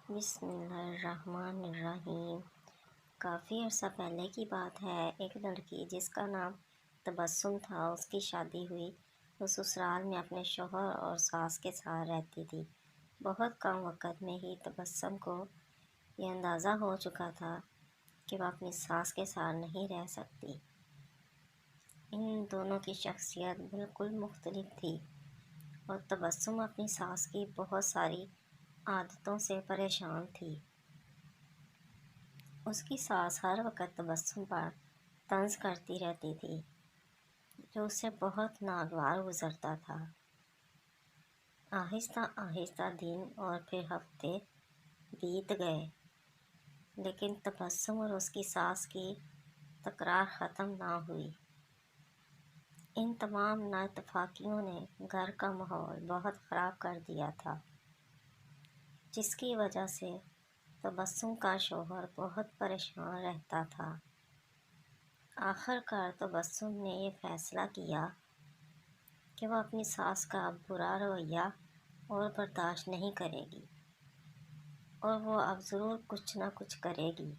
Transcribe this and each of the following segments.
بسم اللہ الرحمن الرحیم۔ کافی عرصہ پہلے کی بات ہے، ایک لڑکی جس کا نام تبسم تھا، اس کی شادی ہوئی۔ وہ سسرال میں اپنے شوہر اور ساس کے ساتھ رہتی تھی۔ بہت کم وقت میں ہی تبسم کو یہ اندازہ ہو چکا تھا کہ وہ اپنی ساس کے ساتھ نہیں رہ سکتی۔ ان دونوں کی شخصیت بالکل مختلف تھی اور تبسم اپنی ساس کی بہت ساری عادتوں سے پریشان تھی۔ اس کی ساس ہر وقت تبسم پر طنز کرتی رہتی تھی، جو اسے بہت ناگوار گزرتا تھا۔ آہستہ آہستہ دن اور پھر ہفتے بیت گئے، لیکن تبسم اور اس کی ساس کی تکرار ختم نہ ہوئی۔ ان تمام نااتفاقیوں نے گھر کا ماحول بہت خراب کر دیا تھا، جس کی وجہ سے تبسم کا شوہر بہت پریشان رہتا تھا۔ آخر کار تبسم نے یہ فیصلہ کیا کہ وہ اپنی ساس کا برا رویہ اور برداشت نہیں کرے گی اور وہ اب ضرور کچھ نہ کچھ کرے گی۔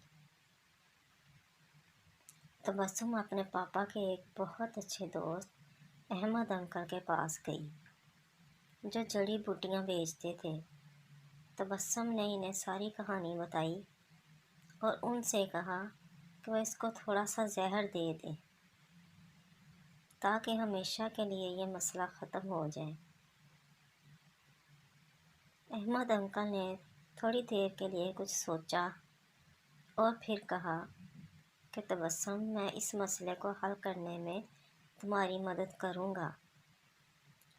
تبسم اپنے پاپا کے ایک بہت اچھے دوست احمد انکل کے پاس گئی، جو جڑی بوٹیاں بیچتے تھے۔ تبسم نے انہیں ساری کہانی بتائی اور ان سے کہا کہ وہ اس کو تھوڑا سا زہر دے دیں تاکہ ہمیشہ کے لیے یہ مسئلہ ختم ہو جائے۔ احمد انکل نے تھوڑی دیر کے لیے کچھ سوچا اور پھر کہا کہ تبسم، میں اس مسئلے کو حل کرنے میں تمہاری مدد کروں گا،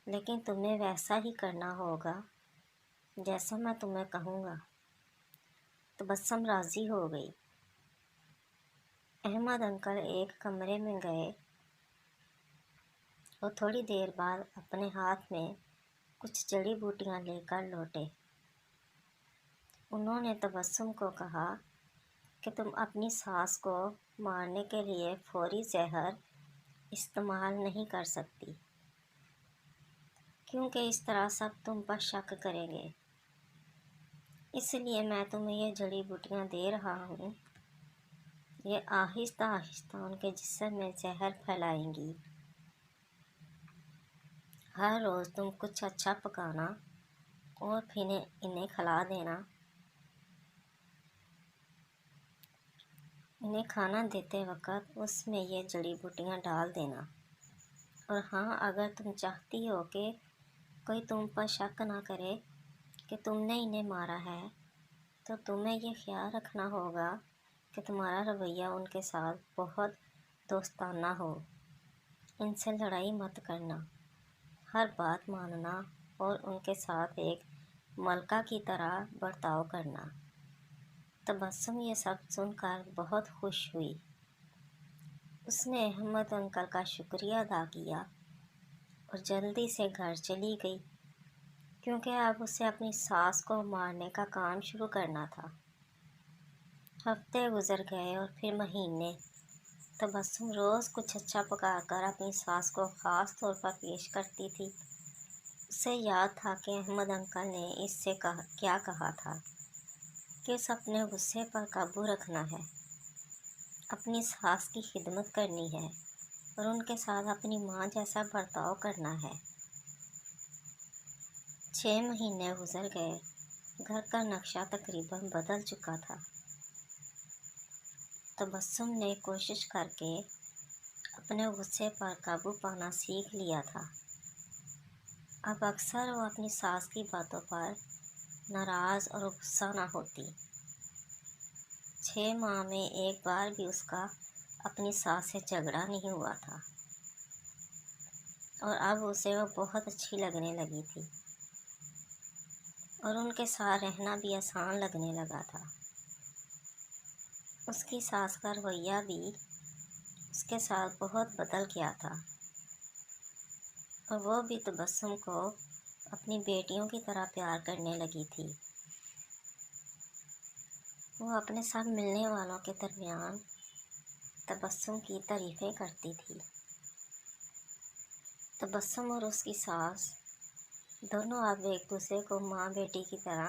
لیکن تمہیں ویسا ہی کرنا ہوگا جیسا میں تمہیں کہوں گا۔ تبسم راضی ہو گئی۔ احمد انکل ایک کمرے میں گئے اور تھوڑی دیر بعد اپنے ہاتھ میں کچھ جڑی بوٹیاں لے کر لوٹے۔ انہوں نے تبسم کو کہا کہ تم اپنی ساس کو مارنے کے لیے فوری زہر استعمال نہیں کر سکتی، کیونکہ اس طرح سب تم پر شک کریں گے۔ اس لیے میں تمہیں یہ جڑی بوٹیاں دے رہا ہوں، یہ آہستہ آہستہ ان کے جسم میں زہر پھیلائیں گی۔ ہر روز تم کچھ اچھا پکانا اور پھر انہیں کھلا دینا۔ انہیں کھانا دیتے وقت اس میں یہ جڑی بوٹیاں ڈال دینا، اور ہاں، اگر تم چاہتی ہو کہ کوئی تم پر شک نہ کرے کہ تم نے انہیں مارا ہے، تو تمہیں یہ خیال رکھنا ہوگا کہ تمہارا رویہ ان کے ساتھ بہت دوستانہ ہو۔ ان سے لڑائی مت کرنا، ہر بات ماننا اور ان کے ساتھ ایک ملکہ کی طرح برتاؤ کرنا۔ تبسم یہ سب سن کر بہت خوش ہوئی۔ اس نے احمد انکل کا شکریہ ادا کیا اور جلدی سے گھر چلی گئی، کیونکہ اب اسے اپنی ساس کو مارنے کا کام شروع کرنا تھا۔ ہفتے گزر گئے اور پھر مہینے۔ تبسم روز کچھ اچھا پکا کر اپنی ساس کو خاص طور پر پیش کرتی تھی۔ اسے یاد تھا کہ احمد انکل نے اس سے کیا کہا تھا کہ اسے اپنے غصے پر قابو رکھنا ہے، اپنی ساس کی خدمت کرنی ہے اور ان کے ساتھ اپنی ماں جیسا برتاؤ کرنا ہے۔ 6 مہینے گزر گئے۔ گھر کا نقشہ تقریباً بدل چکا تھا۔ تبسم نے کوشش کر کے اپنے غصے پر قابو پانا سیکھ لیا تھا۔ اب اکثر وہ اپنی ساس کی باتوں پر ناراض اور غصہ نہ ہوتی۔ 6 ماہ میں ایک بار بھی اس کا اپنی ساس سے جھگڑا نہیں ہوا تھا، اور اب اسے وہ بہت اچھی لگنے لگی تھی اور ان کے ساتھ رہنا بھی آسان لگنے لگا تھا۔ اس کی ساس کا رویہ بھی اس کے ساتھ بہت بدل گیا تھا، اور وہ بھی تبسم کو اپنی بیٹیوں کی طرح پیار کرنے لگی تھی۔ وہ اپنے ساتھ ملنے والوں کے درمیان تبسم کی تعریفیں کرتی تھی۔ تبسم اور اس کی ساس دونوں اب ایک دوسرے کو ماں بیٹی کی طرح